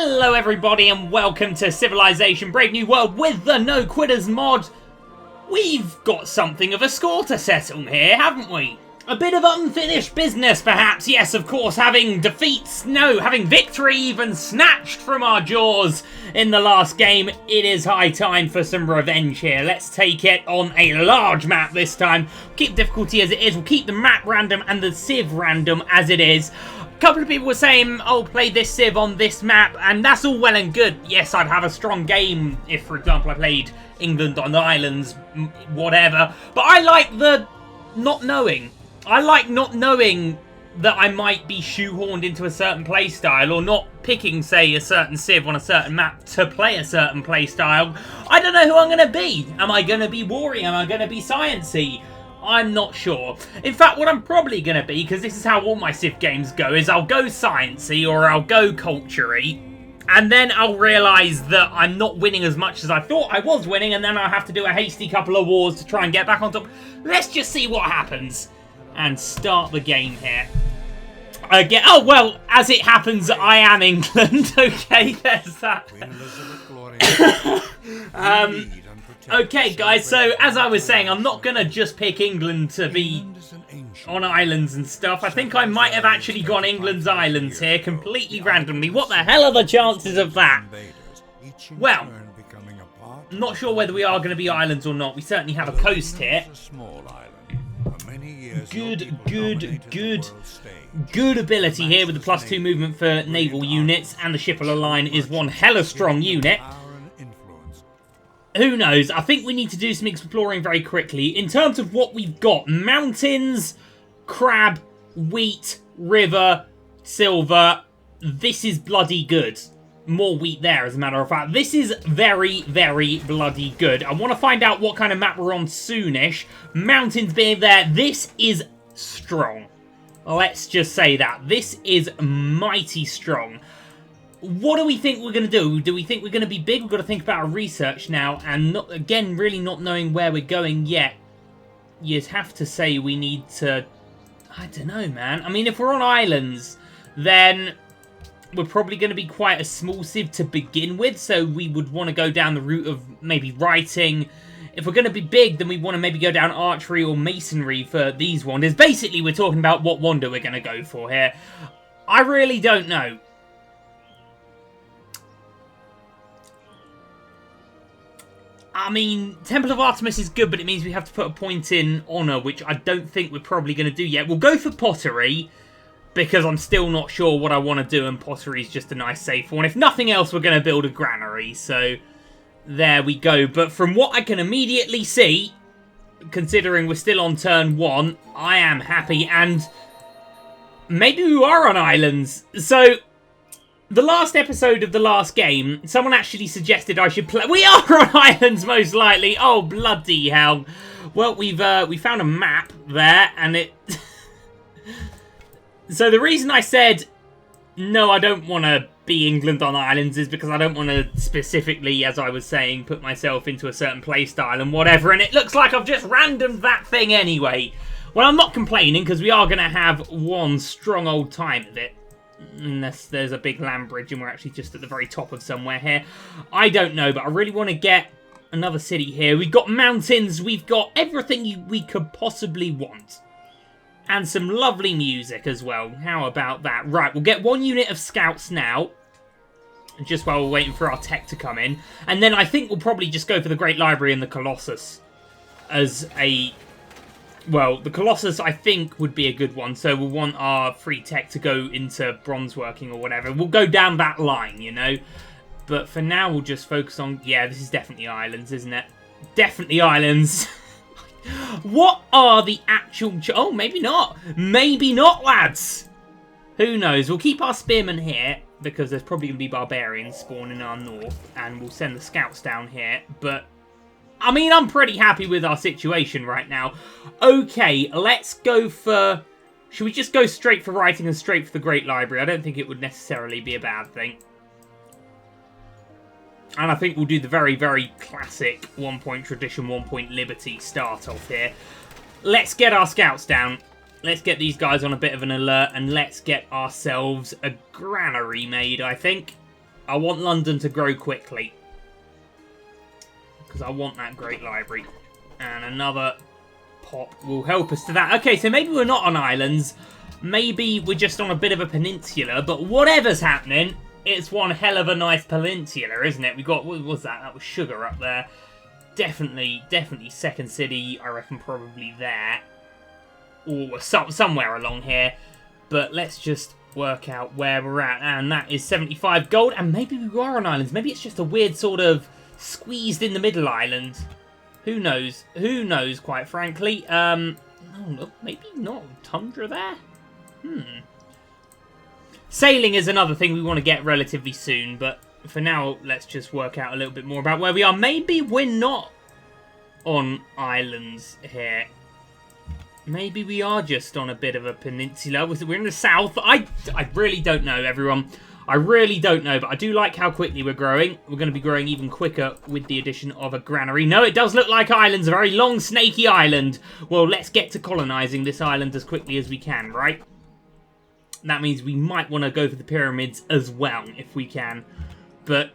Hello everybody and welcome to Civilization Brave New World with the No Quitters mod. We've got something of a score to settle here, haven't we? A bit of unfinished business perhaps, yes of course, having victory even snatched from our jaws in the last game. It is high time for some revenge here. Let's take it on a large map this time. Keep difficulty as it is, we'll keep the map random and the civ random as it is. A couple of people were saying, oh, play this civ on this map, and that's all well and good. Yes, I'd have a strong game if, for example, I played England on the islands, whatever. But I like the not knowing. I like not knowing that I might be shoehorned into a certain playstyle, or not picking, say, a certain civ on a certain map to play a certain playstyle. I don't know who I'm going to be. Am I going to be Warrior? Am I going to be Sciencey? I'm not sure. In fact, what I'm probably going to be, because this is how all my Civ games go, is I'll go Sciencey or I'll go Culture-y, and then I'll realise that I'm not winning as much as I thought I was winning, and then I'll have to do a hasty couple of wars to try and get back on top. Let's just see what happens and start the game here. Again, oh, well, as it happens, I am England. Okay, there's that. Okay, guys, so as I was saying, I'm not going to just pick England to be on islands and stuff. I think I might have actually gone England's islands here completely randomly. What the hell are the chances of that? Well, I'm not sure whether we are going to be islands or not. We certainly have a coast here. Good ability here with the +2 movement for naval units, and the ship line is one hella strong unit. Who knows? I think we need to do some exploring very quickly. In terms of what we've got, mountains, crab, wheat, river, silver. This is bloody good. More wheat there, as a matter of fact. This is very, very bloody good. I want to find out what kind of map we're on soonish. Mountains being there. This is strong. Let's just say that. This is mighty strong. What do we think we're going to do? Do we think we're going to be big? We've got to think about our research now. And not, again, really not knowing where we're going yet. You'd have to say we need to... I don't know, man. I mean, if we're on islands, then we're probably going to be quite a small civ to begin with. So we would want to go down the route of maybe writing. If we're going to be big, then we want to maybe go down archery or masonry for these wonders. Basically, we're talking about what wonder we're going to go for here. I really don't know. I mean, Temple of Artemis is good, but it means we have to put a point in Honour, which I don't think we're probably going to do yet. We'll go for Pottery, because I'm still not sure what I want to do, and Pottery is just a nice safe one. If nothing else, we're going to build a granary, so there we go. But from what I can immediately see, considering we're still on turn 1, I am happy, and maybe we are on islands. So the last episode of the last game, someone actually suggested I should play... We are on islands, most likely. Oh, bloody hell. Well, we found a map there, and it... So the reason I said, no, I don't want to be England on islands is because I don't want to specifically, as I was saying, put myself into a certain playstyle and whatever, and it looks like I've just randomed that thing anyway. Well, I'm not complaining, because we are going to have one strong old time of it. Unless there's a big land bridge and we're actually just at the very top of somewhere here. I don't know, but I really want to get another city here. We've got mountains, we've got everything we could possibly want. And some lovely music as well. How about that? Right, we'll get 1 unit of scouts now, just while we're waiting for our tech to come in. And then I think we'll probably just go for the Great Library and the Colossus as a... Well, the Colossus, I think, would be a good one. So we'll want our free tech to go into bronze working or whatever. We'll go down that line, you know. But for now, we'll just focus on... Yeah, this is definitely islands, isn't it? Definitely islands. What are the actual... Oh, maybe not. Maybe not, lads. Who knows? We'll keep our spearmen here, because there's probably going to be barbarians spawning in our north. And we'll send the scouts down here. But I mean, I'm pretty happy with our situation right now. Okay, let's go for... Should we just go straight for writing and straight for the Great Library? I don't think it would necessarily be a bad thing. And I think we'll do the very, very classic 1 point tradition, 1 point liberty start off here. Let's get our scouts down. Let's get these guys on a bit of an alert, and let's get ourselves a granary made, I think. I want London to grow quickly. Because I want that great library. And another pop will help us to that. Okay, so maybe we're not on islands. Maybe we're just on a bit of a peninsula. But whatever's happening, it's one hell of a nice peninsula, isn't it? We got, what was that? That was sugar up there. Definitely second city, I reckon probably there. Or somewhere along here. But let's just work out where we're at. And that is 75 gold. And maybe we are on islands. Maybe it's just a weird sort of squeezed in the middle island. Who knows? Who knows, quite frankly. Oh, look, maybe not tundra there? Sailing is another thing we want to get relatively soon, but for now, let's just work out a little bit more about where we are. Maybe we're not on islands here. Maybe we are just on a bit of a peninsula. We're in the south. I really don't know, everyone. I really don't know, but I do like how quickly we're growing. We're going to be growing even quicker with the addition of a granary. No, it does look like islands. A very long, snaky island. Well, let's get to colonising this island as quickly as we can, right? That means we might want to go for the pyramids as well, if we can. But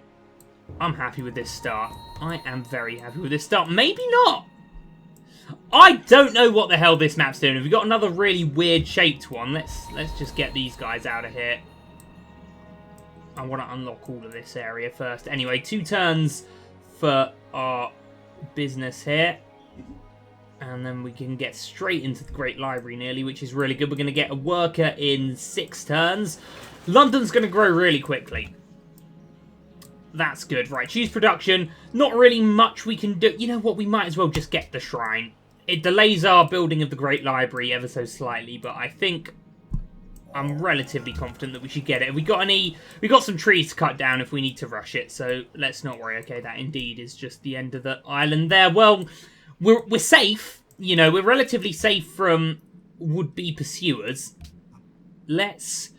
I'm happy with this start. I am very happy with this start. Maybe not. I don't know what the hell this map's doing. Have we got another really weird shaped one? Let's just get these guys out of here. I want to unlock all of this area first. Anyway, 2 turns for our business here. And then we can get straight into the Great Library nearly, which is really good. We're going to get a worker in 6 turns. London's going to grow really quickly. That's good. Right, choose production. Not really much we can do. You know what? We might as well just get the shrine. It delays our building of the Great Library ever so slightly, but I think I'm relatively confident that we should get it. Have we got any... We got some trees to cut down if we need to rush it, so let's not worry. Okay, that indeed is just the end of the island there. Well, we're safe. You know, we're relatively safe from would-be pursuers. Let's...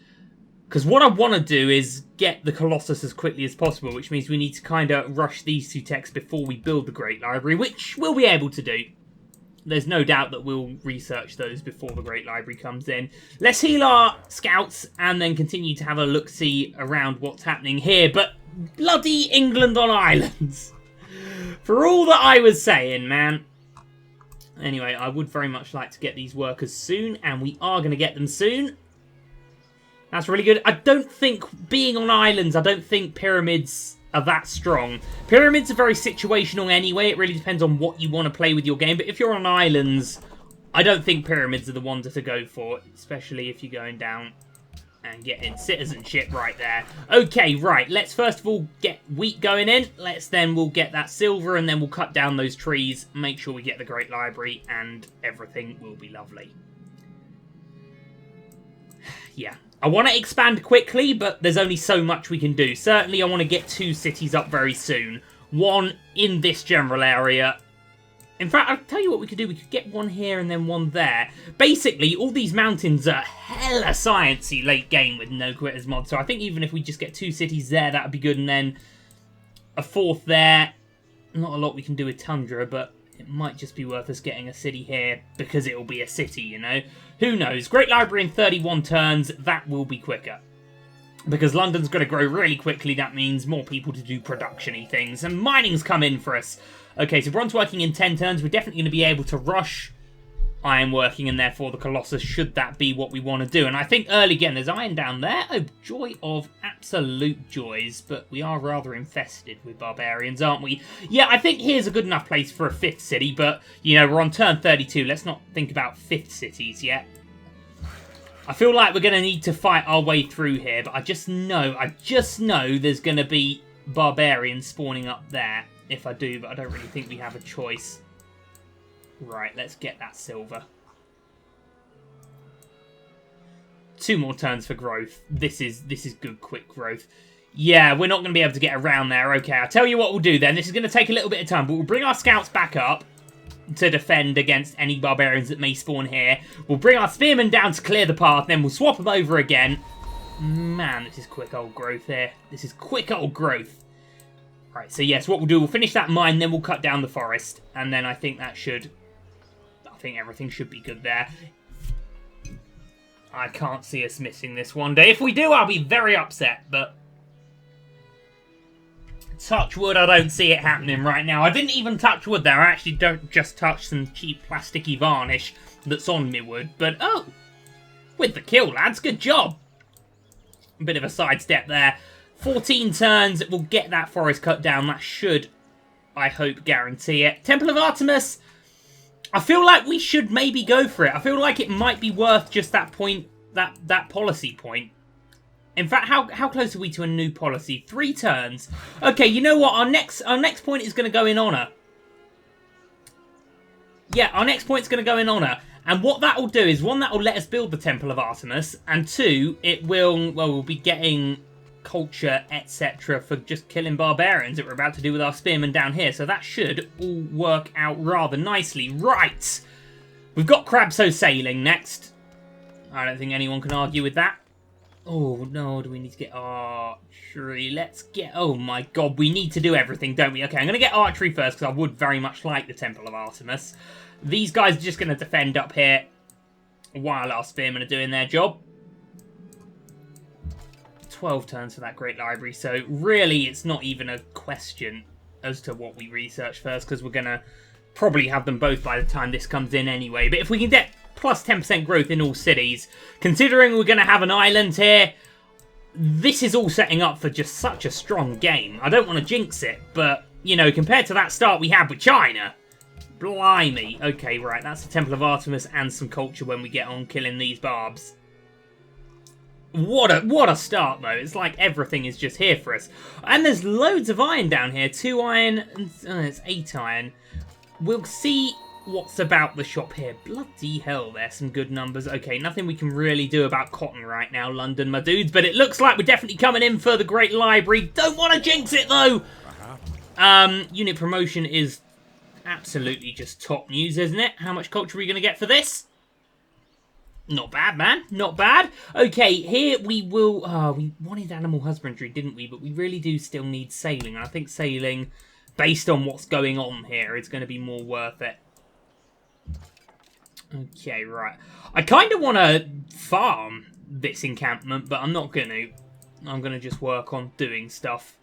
Because what I want to do is get the Colossus as quickly as possible, which means we need to kind of rush these 2 techs before we build the Great Library, which we'll be able to do. There's no doubt that we'll research those before the Great Library comes in. Let's heal our scouts and then continue to have a look-see around what's happening here. But bloody England on islands. For all that I was saying, man. Anyway, I would very much like to get these workers soon, and we are going to get them soon. That's really good. I don't think, being on islands, I don't think pyramids are that strong. Pyramids are very situational anyway. It really depends on what you want to play with your game. But if you're on islands, I don't think pyramids are the ones to go for. Especially if you're going down and getting citizenship right there. Okay, right. Let's first of all get wheat going in. We'll get that silver and then we'll cut down those trees. Make sure we get the Great Library and everything will be lovely. Yeah. I want to expand quickly, but there's only so much we can do. Certainly, I want to get 2 cities up very soon. One in this general area. In fact, I'll tell you what we could do. We could get one here and then one there. Basically, all these mountains are hella sciencey late game with no quitters mod. So I think even if we just get 2 cities there, that would be good. And then a 4th there. Not a lot we can do with Tundra, but it might just be worth us getting a city here because it will be a city, you know. Who knows? Great Library in 31 turns, that will be quicker. Because London's going to grow really quickly, that means more people to do production-y things. And mining's come in for us. Okay, so bronze working in 10 turns. We're definitely going to be able to rush iron working and therefore the Colossus, should that be what we want to do. And I think early again, there's iron down there. Oh, joy of absolute joys. But we are rather infested with barbarians, aren't we? Yeah, I think here's a good enough place for a 5th city. But, you know, we're on turn 32. Let's not think about 5th cities yet. I feel like we're going to need to fight our way through here. But I just know there's going to be barbarians spawning up there. If I do, but I don't really think we have a choice. Right, let's get that silver. 2 more turns for growth. This is good, quick growth. Yeah, we're not going to be able to get around there. Okay, I'll tell you what we'll do then. This is going to take a little bit of time, but we'll bring our scouts back up to defend against any barbarians that may spawn here. We'll bring our spearmen down to clear the path, then we'll swap them over again. Man, this is quick old growth here. This is quick old growth. Right, so yes, what we'll do, we'll finish that mine, then we'll cut down the forest, and then I think that should... I think everything should be good there. I can't see us missing this one day. If we do, I'll be very upset, but Touch wood, I don't see it happening right now. I didn't even touch wood there. I actually don't just touch some cheap plasticky varnish that's on me wood. But, oh, with the kill, lads. Good job. A bit of a sidestep there. 14 turns, we'll get that forest cut down. That should, I hope, guarantee it. Temple of Artemis, I feel like we should maybe go for it. I feel like it might be worth just that point, that policy point. In fact, how close are we to a new policy? 3 turns. Okay, you know what? Our next point is going to go in honour. Yeah, our next point is going to go in honour. And what that will do is, 1, that will let us build the Temple of Artemis. And 2, it will, well, we'll be getting culture, etc. for just killing barbarians that we're about to do with our spearmen down here. So that should all work out rather nicely. Right. We've got Crabso sailing next. I don't think anyone can argue with that. Oh, no, do we need to get archery? Let's get... Oh, my God, we need to do everything, don't we? Okay, I'm going to get archery first, because I would very much like the Temple of Artemis. These guys are just going to defend up here while our spearmen are doing their job. 12 turns for that Great Library, so really it's not even a question as to what we research first, because we're going to probably have them both by the time this comes in anyway. But if we can get plus 10% growth in all cities, considering we're going to have an island here, this is all setting up for just such a strong game. I don't want to jinx it, but, you know, compared to that start we had with China, blimey. Okay, right, that's the Temple of Artemis and some culture when we get on killing these barbs. What a start, though. It's like everything is just here for us. And there's loads of iron down here. 2 iron, and it's 8 iron. We'll see what's about the shop here. Bloody hell, there's some good numbers. Okay, nothing we can really do about cotton right now, London, my dudes. But it looks like we're definitely coming in for the Great Library. Don't want to jinx it, though. Unit promotion is absolutely just top news, isn't it? How much culture are we going to get for this? Not bad, man. Not bad. Okay, here we will... we wanted animal husbandry, didn't we? But we really do still need sailing. And I think sailing, based on what's going on here, is going to be more worth it. Okay, right. I kind of want to farm this encampment, but I'm not going to. I'm going to just work on doing stuff.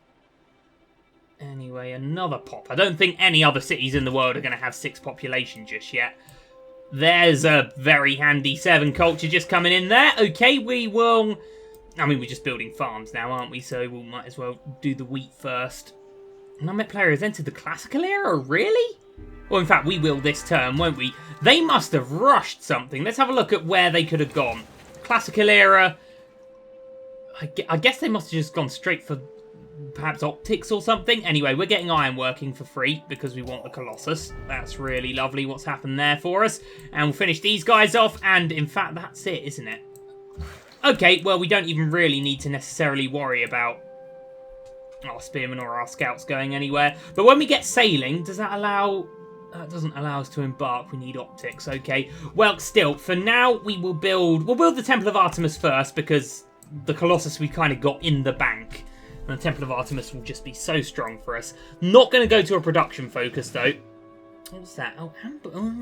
Anyway, another pop. I don't think any other cities in the world are going to have 6 population just yet. There's a very handy 7 culture just coming in there. Okay, we will... I mean, we're just building farms now, aren't we? So we might as well do the wheat first. Non-met player has entered the classical era? Really? Well, in fact, we will this turn, won't we? They must have rushed something. Let's have a look at where they could have gone. Classical era. I guess they must have just gone straight for perhaps optics or something. Anyway, we're getting iron working for free because we want the Colossus. That's really lovely what's happened there for us. And we'll finish these guys off. And in fact, that's it, isn't it? Okay, well, we don't even really need to necessarily worry about our spearmen or our scouts going anywhere. But when we get sailing, does that allow... That doesn't allow us to embark. We need optics. Okay. Well, still, for now, we'll build the Temple of Artemis first because the Colossus we kind of got in the bank. And the Temple of Artemis will just be so strong for us. Not going to go to a production focus, though. What's that? Oh,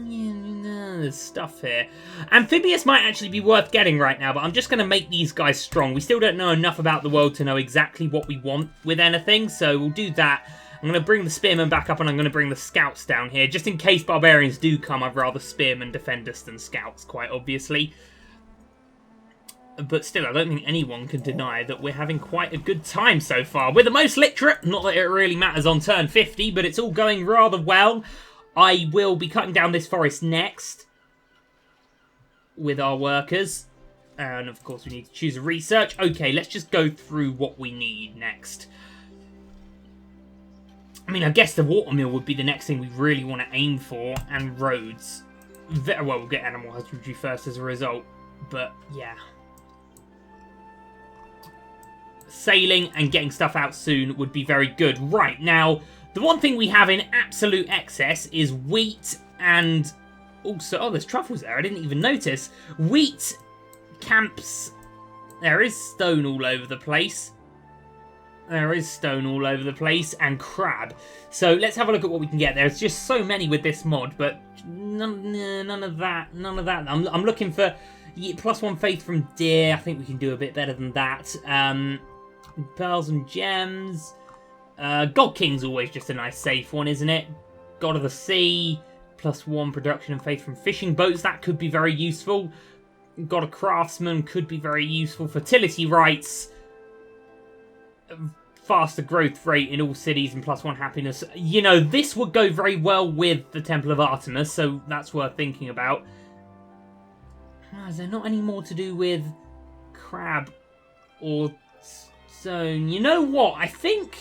yeah, there's stuff here. Amphibious might actually be worth getting right now, but I'm just going to make these guys strong. We still don't know enough about the world to know exactly what we want with anything, so we'll do that. I'm going to bring the spearmen back up and I'm going to bring the scouts down here. Just in case barbarians do come, I'd rather spearmen defend us than scouts, quite obviously. But still, I don't think anyone can deny that we're having quite a good time so far. We're the most literate. Not that it really matters on turn 50, but it's all going rather well. I will be cutting down this forest next with our workers. And of course, we need to choose a research. Okay, let's just go through what we need next. I mean, I guess the watermill would be the next thing we really want to aim for, and roads. Well, we'll get animal husbandry first as a result, but yeah. Sailing and getting stuff out soon would be very good. Right, now, the one thing we have in absolute excess is wheat and also... Oh, there's truffles there, I didn't even notice. Wheat, camps... There is stone all over the place. There is stone all over the place, and crab. So let's have a look at what we can get. There's just so many with this mod, but none of that. None of that. I'm looking for +1 faith from deer. I think we can do a bit better than that. Pearls and gems. God King's always just a nice safe one, isn't it? God of the Sea, +1 production and faith from fishing boats. That could be very useful. God of Craftsman could be very useful. Fertility rights. Faster growth rate in all cities and +1 happiness. You know, this would go very well with the Temple of Artemis, so that's worth thinking about. Is there not any more to do with crab or stone? You know what? I think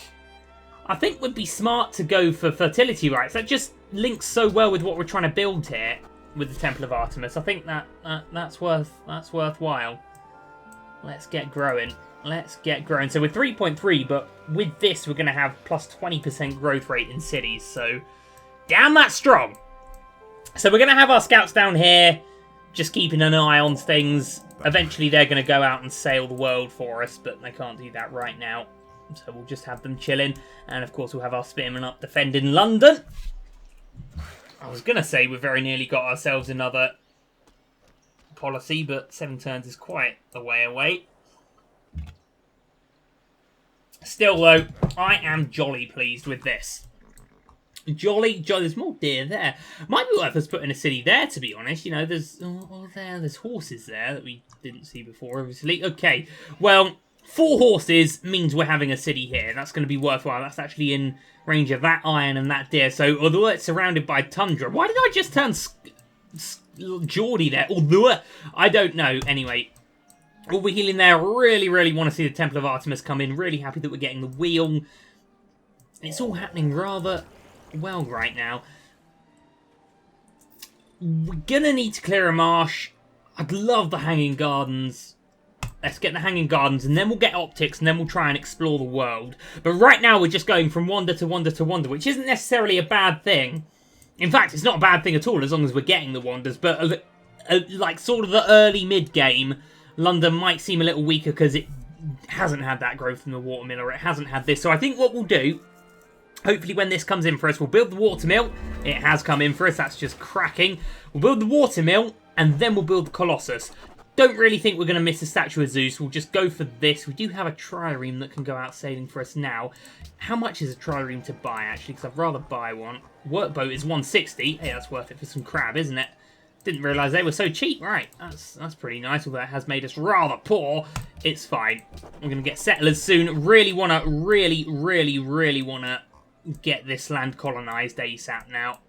would be smart to go for fertility rights. That just links so well with what we're trying to build here with the Temple of Artemis. I think that's worthwhile. Let's get growing. Let's get growing. So we're 3.3, but with this we're going to have +20% growth rate in cities. So damn, that's strong. So we're going to have our scouts down here, just keeping an eye on things. Eventually they're going to go out and sail the world for us, but they can't do that right now. So we'll just have them chilling. And of course we'll have our spearmen up defending London. I was going to say we've very nearly got ourselves another policy, but 7 turns is quite a way away. Still though, I am jolly pleased with this. Jolly, there's more deer there. Might be worth us putting a city there, to be honest. You know, there's horses there that we didn't see before, obviously. Okay, well, 4 horses means we're having a city here. That's going to be worthwhile. That's actually in range of that iron and that deer. So, although it's surrounded by tundra, why did I just turn Geordie there? Although, I don't know. Anyway, all we're healing there. Really, really want to see the Temple of Artemis come in. Really happy that we're getting the wheel. It's all happening rather well right now. We're gonna need to clear a marsh. I'd love the Hanging Gardens. Let's get the Hanging Gardens, and then we'll get optics, and then we'll try and explore the world. But right now, we're just going from wonder to wonder to wonder, which isn't necessarily a bad thing. In fact, it's not a bad thing at all, as long as we're getting the wonders. But like sort of the early mid-game, London might seem a little weaker because it hasn't had that growth from the watermill, or it hasn't had this. So I think what we'll do, hopefully when this comes in for us, we'll build the watermill. It has come in for us, that's just cracking. We'll build the watermill, and then we'll build the Colossus. Don't really think we're going to miss a statue of Zeus. We'll just go for this. We do have a trireme that can go out sailing for us now. How much is a trireme to buy, actually? Because I'd rather buy one. Workboat is 160. Hey, that's worth it for some crab, isn't it? Didn't realise they were so cheap. Right, that's pretty nice. Although it has made us rather poor, it's fine. We're going to get settlers soon. Really want to, really want to get this land colonised ASAP now.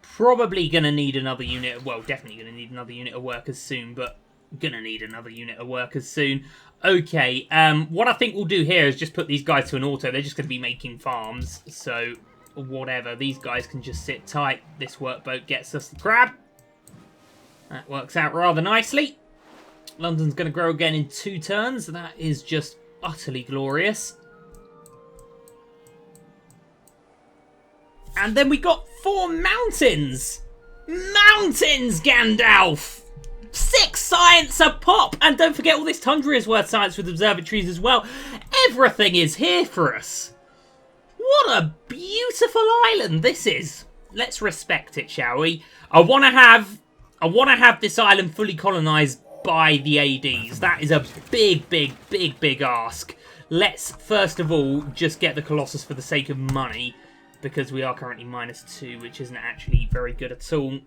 Probably going to need another unit. Well, definitely going to need another unit of workers soon, but going to need another unit of workers soon. Okay, what I think we'll do here is just put these guys to an auto. They're just going to be making farms, so whatever. These guys can just sit tight. This workboat gets us the crab. That works out rather nicely. London's going to grow again in 2 turns. That is just utterly glorious. And then we got 4 mountains! Mountains, Gandalf! 6 science a pop! And don't forget, all this tundra is worth science with observatories as well. Everything is here for us. What a beautiful island this is. Let's respect it, shall we? I want to have this island fully colonised by the ADs. That is a big ask. Let's, first of all, just get the Colossus for the sake of money, because we are currently -2, which isn't actually very good at all.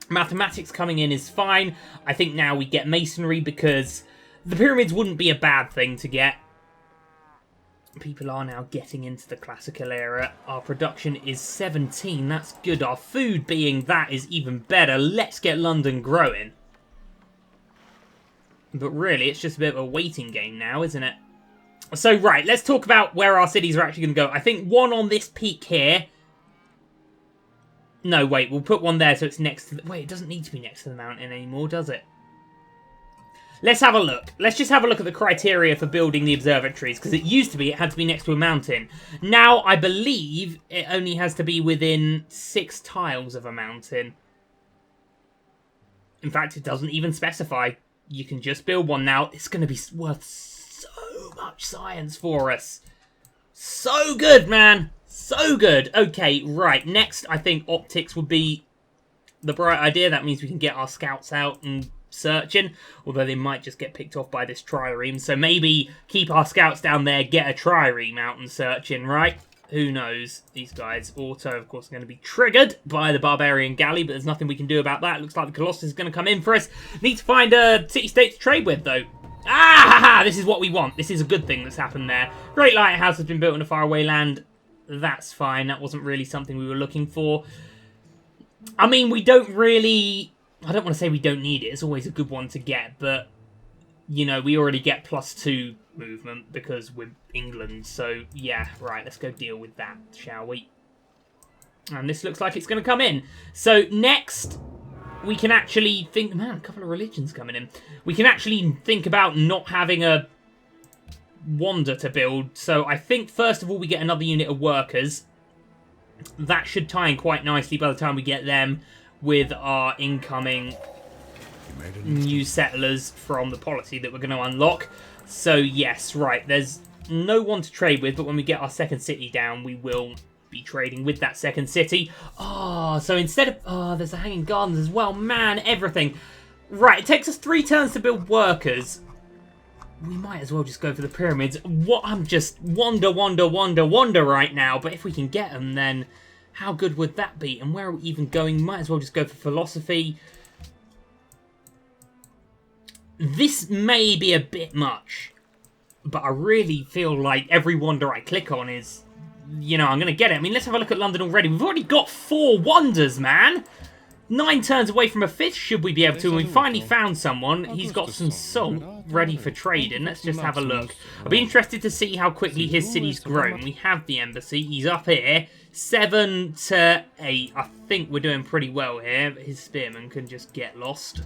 Mathematics coming in is fine. I think now we get masonry, because the pyramids wouldn't be a bad thing to get. People are now getting into the classical era. Our production is 17. That's good. Our food being that is even better. Let's get London growing. But really, it's just a bit of a waiting game now, isn't it? So, right, let's talk about where our cities are actually going to go. I think one on this peak here. No, wait, we'll put one there so it's next to the... Wait, it doesn't need to be next to the mountain anymore, does it? Let's have a look. Let's just have a look at the criteria for building the observatories, because it used to be it had to be next to a mountain. Now, I believe it only has to be within 6 tiles of a mountain. In fact, it doesn't even specify. You can just build one now. It's going to be worth so much science for us. So good, man. So good. Okay, right. Next, I think optics would be the bright idea. That means we can get our scouts out and searching, although they might just get picked off by this trireme. So maybe keep our scouts down there, get a trireme out and searching, right? Who knows? These guys, auto, of course, are going to be triggered by the Barbarian Galley, but there's nothing we can do about that. It looks like the Colossus is going to come in for us. Need to find a city-state to trade with, though. Ah! This is what we want. This is a good thing that's happened there. Great Lighthouse has been built in a faraway land. That's fine. That wasn't really something we were looking for. I mean, we don't really... I don't want to say we don't need it. It's always a good one to get, but, you know, we already get +2 movement because we're England. So, yeah, right, let's go deal with that, shall we? And this looks like it's going to come in. So, next, we can actually think... Man, a couple of religions coming in. We can actually think about not having a wonder to build. So, I think, first of all, we get another unit of workers. That should tie in quite nicely by the time we get them with our incoming new settlers from the policy that we're going to unlock. So, yes, right, there's no one to trade with, but when we get our second city down, we will be trading with that second city. Oh, so instead of... Oh, there's the Hanging Gardens as well. Man, everything. Right, it takes us 3 turns to build workers. We might as well just go for the pyramids. What? I'm just wonder right now. But if we can get them, then how good would that be? And where are we even going? Might as well just go for philosophy. This may be a bit much, but I really feel like every wonder I click on is, you know, I'm going to get it. I mean, let's have a look at London already. We've already got 4 wonders, man. 9 turns away from a 5th, should we be able to? And we finally found someone. He's got some salt ready for trading. Let's just have a look. I'll be interested to see how quickly his city's grown. We have the embassy. He's up here. 7 to 8. I think we're doing pretty well here. His spearmen can just get lost.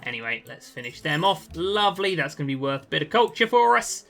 Anyway, let's finish them off. Lovely. That's going to be worth a bit of culture for us.